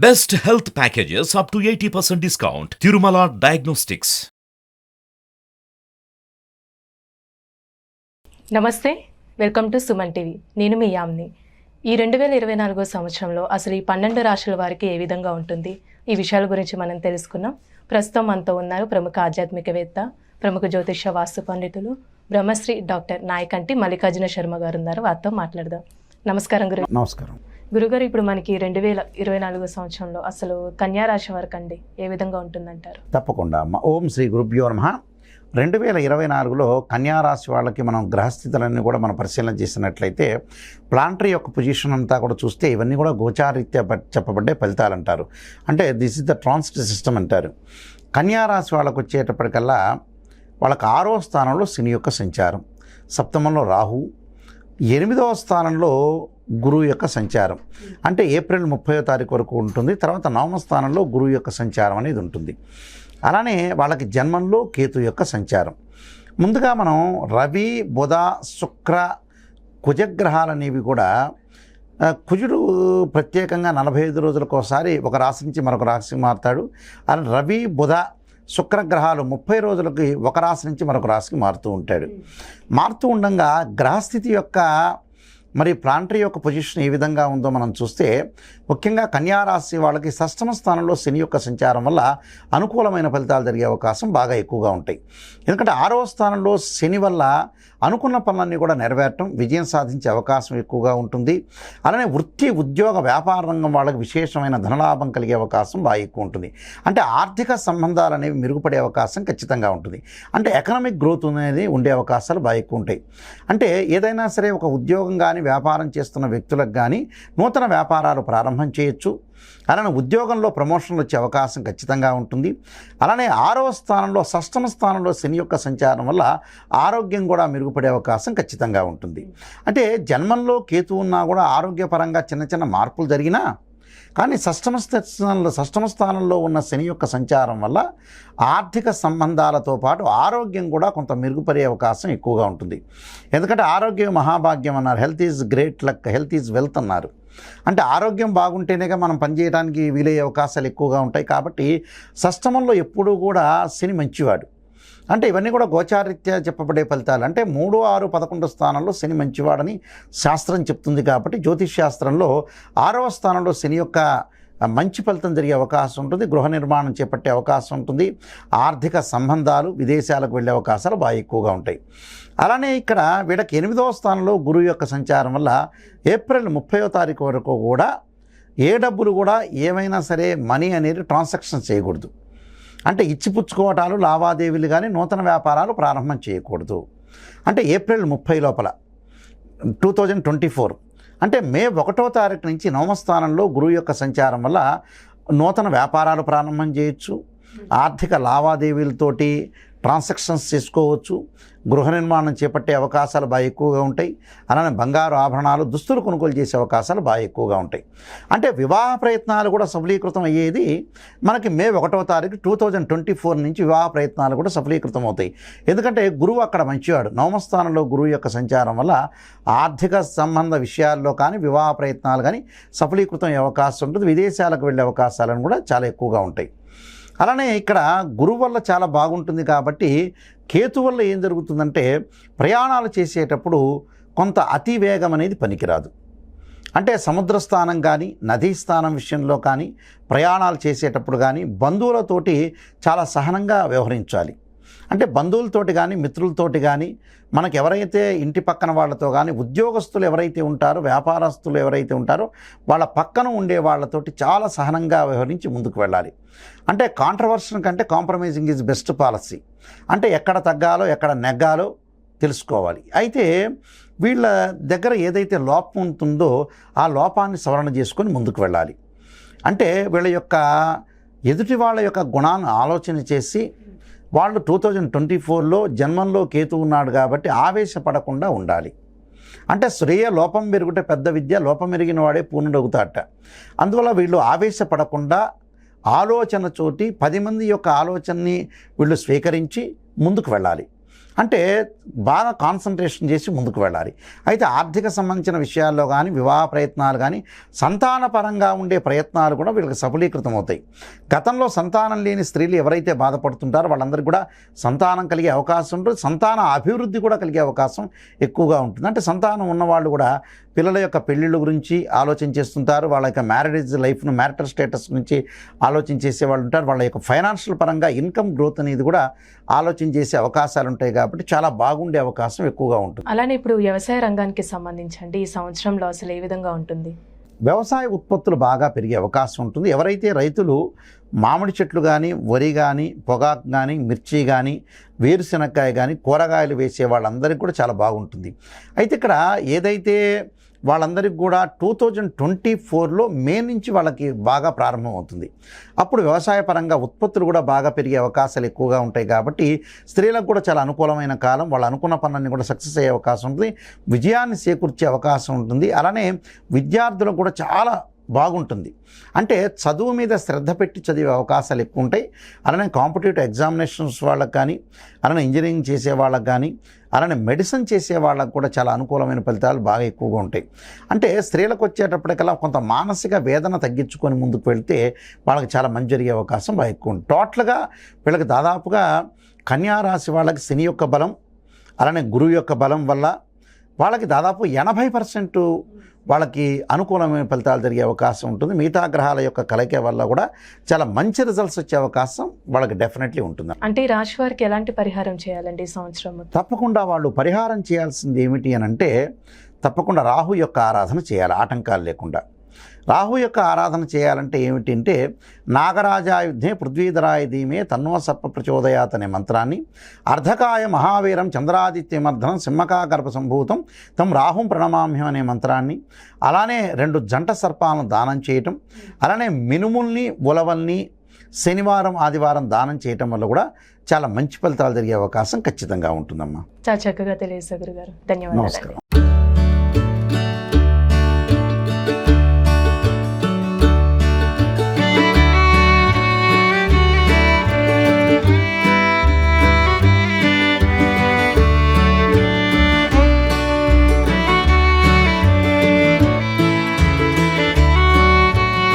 Best health packages up to 80% discount. Tirumala Diagnostics. నమస్తే, welcome to Suman TV. నేను మీ యామ్ని. ఈ 2024 సంవత్సరంలో అసలు ఈ 12 రాశుల వారికి ఏ విధంగా ఉంటుంది, ఈ విషయాల గురించి మనం తెలుసుకున్నాం. ప్రస్తుతం మనతో ఉన్నారు ప్రముఖ ఆధ్యాత్మికవేత్త, ప్రముఖ జ్యోతిష వాస్తు పండితులు, బ్రహ్మశ్రీ డాక్టర్ నాయకంటి మల్లికార్జున శర్మ గారు ఉన్నారు. వారితో మాట్లాడదాం. నమస్కారం గురు. నమస్కారం గురుగారు, ఇప్పుడు మనకి 2024 సంవత్సరంలో అసలు కన్యా రాశి వారికి అండి ఏ విధంగా ఉంటుందంటారు? తప్పకుండా అమ్మ. ఓం శ్రీ గురుభ్యో నమః. 2024లో కన్యారాశి వాళ్ళకి మనం గ్రహస్థితులన్నీ కూడా మనం పరిశీలన చేసినట్లయితే ప్లాంటరీ యొక్క పొజిషన్ అంతా కూడా చూస్తే ఇవన్నీ కూడా గోచారీత్యా చెప్పబడ్డే ఫలితాలు అంటారు. అంటే this is the transit system అంటారు. కన్యారాశి వాళ్ళకు వచ్చేటప్పటికల్లా వాళ్ళకి 6వ స్థానంలో శని యొక్క సంచారం, సప్తమంలో రాహు, 8వ స్థానంలో గురువు యొక్క సంచారం. అంటే ఏప్రిల్ 30వ తారీఖు వరకు ఉంటుంది. తర్వాత 9వ స్థానంలో గురువు యొక్క సంచారం అనేది ఉంటుంది. అలానే వాళ్ళకి జన్మంలో కేతు యొక్క సంచారం. ముందుగా మనం రవి, బుధ, శుక్ర, కుజగ్రహాలు అనేవి కూడా కుజుడు ప్రత్యేకంగా 45 రోజులకు ఒకసారి ఒక రాశి నుంచి మరొక రాశికి మారుతాడు. అలా రవి, బుధ, శుక్రగ్రహాలు 30 రోజులకి ఒక రాశి నుంచి మరొక రాశికి మారుతూ ఉంటాడు. మారుతూ ఉండగా గ్రహస్థితి యొక్క మరి ప్లాంటరీ యొక్క పొజిషన్ ఏ విధంగా ఉందో మనం చూస్తే ముఖ్యంగా కన్యారాశి వాళ్ళకి 6వ స్థానంలో శని యొక్క సంచారం వల్ల అనుకూలమైన ఫలితాలు జరిగే అవకాశం బాగా ఎక్కువగా ఉంటాయి. ఎందుకంటే 6వ స్థానంలో శని వల్ల అనుకున్న పనులన్నీ కూడా నెరవేరటం, విజయం సాధించే అవకాశం ఎక్కువగా ఉంటుంది. అలానే వృత్తి, ఉద్యోగ, వ్యాపార రంగం వాళ్ళకి విశేషమైన ధనలాభం కలిగే అవకాశం బాగా ఎక్కువ ఉంటుంది. అంటే ఆర్థిక సంబంధాలు అనేవి మెరుగుపడే అవకాశం ఖచ్చితంగా ఉంటుంది. అంటే ఎకనామిక్ గ్రోత్ అనేది ఉండే అవకాశాలు బాగా ఎక్కువ ఉంటాయి. అంటే ఏదైనా సరే ఒక ఉద్యోగం కానీ వ్యాపారం చేస్తున్న వ్యక్తులకు కానీ నూతన వ్యాపారాలు ప్రారంభం చేయొచ్చు. అలానే ఉద్యోగంలో ప్రమోషన్లు వచ్చే అవకాశం ఖచ్చితంగా ఉంటుంది. అలానే 6వ స్థానంలో 6వ స్థానంలో శని యొక్క సంచారం వల్ల ఆరోగ్యం కూడా మెరుగుపడే అవకాశం ఖచ్చితంగా ఉంటుంది. అంటే జన్మంలో కేతు ఉన్నా కూడా ఆరోగ్యపరంగా చిన్న చిన్న మార్పులు జరిగినా కానీ 6వ స్థానంలో ఉన్న శని యొక్క సంచారం వల్ల ఆర్థిక సంబంధాలతో పాటు ఆరోగ్యం కూడా కొంత మెరుగుపడే అవకాశం ఎక్కువగా ఉంటుంది. ఎందుకంటే ఆరోగ్యం మహాభాగ్యం అన్నారు. Health is great luck, health is wealth అన్నారు. అంటే ఆరోగ్యం బాగుంటేనేగా మనం పనిచేయడానికి వీలయ్యే అవకాశాలు ఎక్కువగా ఉంటాయి. కాబట్టి 6వ ఎప్పుడూ కూడా శని మంచివాడు. అంటే ఇవన్నీ కూడా గోచారీత్యా చెప్పబడే ఫలితాలు. అంటే 3, 6, 11 స్థానంలో శని మంచివాడని శాస్త్రం చెప్తుంది. కాబట్టి జ్యోతిష్ శాస్త్రంలో 6వ స్థానంలో శని యొక్క మంచి ఫలితం జరిగే అవకాశం ఉంటుంది. గృహ నిర్మాణం చేపట్టే అవకాశం ఉంటుంది. ఆర్థిక సంబంధాలు, విదేశాలకు వెళ్ళే అవకాశాలు బాగా ఎక్కువగా ఉంటాయి. అలానే ఇక్కడ వీళ్ళకి 8వ స్థానంలో గురువు యొక్క సంచారం వల్ల ఏప్రిల్ 30వ తారీఖు వరకు కూడా ఏ డబ్బులు కూడా ఏమైనా సరే మనీ అనేది ట్రాన్సాక్షన్ చేయకూడదు. అంటే ఇచ్చిపుచ్చుకోవటాలు, లావాదేవీలు కానీ నూతన వ్యాపారాలు ప్రారంభం చేయకూడదు. అంటే ఏప్రిల్ 30 లోపల 2024 అంటే మే 1వ తారీఖు నుంచి 9వ స్థానంలో గురువు యొక్క సంచారం వల్ల నూతన వ్యాపారాలు ప్రారంభం చేయొచ్చు. ఆర్థిక లావాదేవీలతోటి ట్రాన్సాక్షన్స్ చేసుకోవచ్చు. గృహ నిర్మాణం చేపట్టే అవకాశాలు బాగా ఎక్కువగా ఉంటాయి. అలానే బంగారు ఆభరణాలు, దుస్తులు కొనుగోలు చేసే అవకాశాలు బాగా ఎక్కువగా ఉంటాయి. అంటే వివాహ ప్రయత్నాలు కూడా సఫలీకృతం అయ్యేది మనకి మే 1వ తారీఖు 2024 నుంచి వివాహ ప్రయత్నాలు కూడా సఫలీకృతం అవుతాయి. ఎందుకంటే గురువు అక్కడ మంచివాడు. 9వ స్థానంలో గురువు యొక్క సంచారం వల్ల ఆర్థిక సంబంధ విషయాల్లో కానీ వివాహ ప్రయత్నాలు కానీ సఫలీకృతం అయ్యే అవకాశం ఉంటుంది. విదేశాలకు వెళ్ళే అవకాశాలను కూడా చాలా ఎక్కువగా ఉంటాయి. అలానే ఇక్కడ గురువు వల్ల చాలా బాగుంటుంది. కాబట్టి కేతు వల్ల ఏం జరుగుతుందంటే ప్రయాణాలు చేసేటప్పుడు కొంత అతి వేగం అనేది పనికిరాదు. అంటే సముద్ర స్థానం కానీ నదీ స్థానం విషయంలో కానీ ప్రయాణాలు చేసేటప్పుడు కానీ బంధువులతోటి చాలా సహనంగా వ్యవహరించాలి. అంటే బంధువులతోటి కానీ మిత్రులతోటి కానీ మనకు ఎవరైతే ఇంటి పక్కన వాళ్ళతో కానీ ఉద్యోగస్తులు ఎవరైతే ఉంటారో, వ్యాపారస్తులు ఎవరైతే ఉంటారో వాళ్ళ పక్కన ఉండే వాళ్ళతోటి చాలా సహనంగా వ్యవహరించి ముందుకు వెళ్ళాలి. అంటే కాంట్రవర్షన్ కంటే కాంప్రమైజింగ్ ఈజ్ బెస్ట్ పాలసీ. అంటే ఎక్కడ తగ్గాలో ఎక్కడ నెగ్గాలో తెలుసుకోవాలి. అయితే వీళ్ళ దగ్గర ఏదైతే లోపం ఉంటుందో ఆ లోపాన్ని సవరణ చేసుకొని ముందుకు వెళ్ళాలి. అంటే వీళ్ళ యొక్క ఎదుటి వాళ్ళ యొక్క గుణాన్ని ఆలోచన చేసి వాళ్ళు 2024లో జన్మంలో కేతు ఉన్నాడు కాబట్టి ఆవేశపడకుండా ఉండాలి. అంటే శ్రేయ లోపం మెరుగుట పెద్ద విద్య, లోపం మెరిగిన వాడే పూర్ణుడవుతాట. అందువల్ల వీళ్ళు ఆవేశపడకుండా ఆలోచన చోటి 10 మంది యొక్క ఆలోచనని వీళ్ళు స్వీకరించి ముందుకు వెళ్ళాలి. అంటే బాగా కాన్సన్ట్రేషన్ చేసి ముందుకు వెళ్ళాలి. అయితే ఆర్థిక సంబంధించిన విషయాల్లో కానీ, వివాహ ప్రయత్నాలు కానీ, సంతానపరంగా ఉండే ప్రయత్నాలు కూడా వీళ్ళకి సఫలీకృతం అవుతాయి. గతంలో సంతానం లేని స్త్రీలు ఎవరైతే బాధపడుతుంటారో వాళ్ళందరికీ కూడా సంతానం కలిగే అవకాశం ఉంటుంది. సంతాన అభివృద్ధి కూడా కలిగే అవకాశం ఎక్కువగా ఉంటుంది. అంటే సంతానం ఉన్నవాళ్ళు కూడా పిల్లల యొక్క పెళ్ళిళ్ళ గురించి ఆలోచన చేస్తుంటారు. వాళ్ళ యొక్క మ్యారేజ్ లైఫ్ను, మ్యారిటల్ స్టేటస్ గురించి ఆలోచన చేసేవాళ్ళు ఉంటారు. వాళ్ళ యొక్క ఫైనాన్షియల్ పరంగా ఇన్కమ్ గ్రోత్ అనేది కూడా ఆలోచన చేసే అవకాశాలు ఉంటాయి. కాబట్టి చాలా బాగుండే అవకాశం ఎక్కువగా ఉంటుంది. అలానే ఇప్పుడు వ్యవసాయ రంగానికి సంబంధించండి ఈ సంవత్సరంలో అసలు ఏ విధంగా ఉంటుంది? వ్యవసాయ ఉత్పత్తులు బాగా పెరిగే అవకాశం ఉంటుంది. ఎవరైతే రైతులు మామిడి చెట్లు కానీ, వరి కానీ, పొగాకు కానీ, మిర్చి కానీ, వేరుశెనక్కాయ కానీ, కూరగాయలు వేసే వాళ్ళందరికీ కూడా చాలా బాగుంటుంది. అయితే ఇక్కడ ఏదైతే వాళ్ళందరికీ కూడా 2024లో మే నుంచి వాళ్ళకి బాగా ప్రారంభం అవుతుంది. అప్పుడు వ్యవసాయ పరంగా ఉత్పత్తులు కూడా బాగా పెరిగే అవకాశాలు ఎక్కువగా ఉంటాయి. కాబట్టి స్త్రీలకు కూడా చాలా అనుకూలమైన కాలం. వాళ్ళు అనుకున్న పనులన్నీ కూడా సక్సెస్ అయ్యే అవకాశం ఉంటుంది. విజయాన్ని చేకూర్చే అవకాశం ఉంటుంది. అలానే విద్యార్థులకు కూడా చాలా బాగుంటుంది. అంటే చదువు మీద శ్రద్ధ పెట్టి చదివే అవకాశాలు ఎక్కువ ఉంటాయి. అలానే కాంపిటేటివ్ ఎగ్జామినేషన్స్ వాళ్ళకి కానీ, అలానే ఇంజనీరింగ్ చేసే వాళ్ళకి కానీ, అలానే మెడిసిన్ చేసే వాళ్ళకు కూడా చాలా అనుకూలమైన ఫలితాలు బాగా ఎక్కువగా ఉంటాయి. అంటే స్త్రీలకు వచ్చేటప్పటికల్లా కొంత మానసిక వేదన తగ్గించుకొని ముందుకు వెళ్తే వాళ్ళకి చాలా మంచి జరిగే అవకాశం బాగా ఎక్కువ ఉంటుంది. టోటల్గా వీళ్ళకి దాదాపుగా కన్యారాశి వాళ్ళకి శని యొక్క బలం, అలానే గురువు యొక్క బలం వల్ల వాళ్ళకి దాదాపు 80% వాళ్ళకి అనుకూలమైన ఫలితాలు జరిగే అవకాశం ఉంటుంది. మిగతా గ్రహాల యొక్క కలయిక వల్ల కూడా చాలా మంచి రిజల్ట్స్ వచ్చే అవకాశం వాళ్ళకి డెఫినెట్లీ ఉంటుంది. అంటే ఈ రాశి వారికి ఎలాంటి పరిహారం చేయాలండి ఈ సంవత్సరం? తప్పకుండా వాళ్ళు పరిహారం చేయాల్సింది ఏమిటి అని అంటే, తప్పకుండా రాహు యొక్క ఆరాధన చేయాలి ఆటంకాలు లేకుండా. రాహు యొక్క ఆరాధన చేయాలంటే ఏమిటి అంటే, నాగరాజాయుధే పృథ్వీధరాయ ధీమే తన్నో సర్ప ప్రచోదయాత్ అనే మంత్రాన్ని, అర్ధకాయ మహావీరం చంద్రాదిత్యమర్ధనం సింహకాగర్భ సంభూతం తం రాహుం ప్రణమామ్యం అనే మంత్రాన్ని, అలానే 2 జంట సర్పాలను దానం చేయటం, అలానే మినుముల్ని, ఉలవల్ని శనివారం ఆదివారం దానం చేయటం వల్ల కూడా చాలా మంచి ఫలితాలు జరిగే అవకాశం ఖచ్చితంగా ఉంటుందమ్మా. చాలా చక్కగా తెలియజేశారు గురుగారు. ధన్యవాదాలు. నమస్కారం.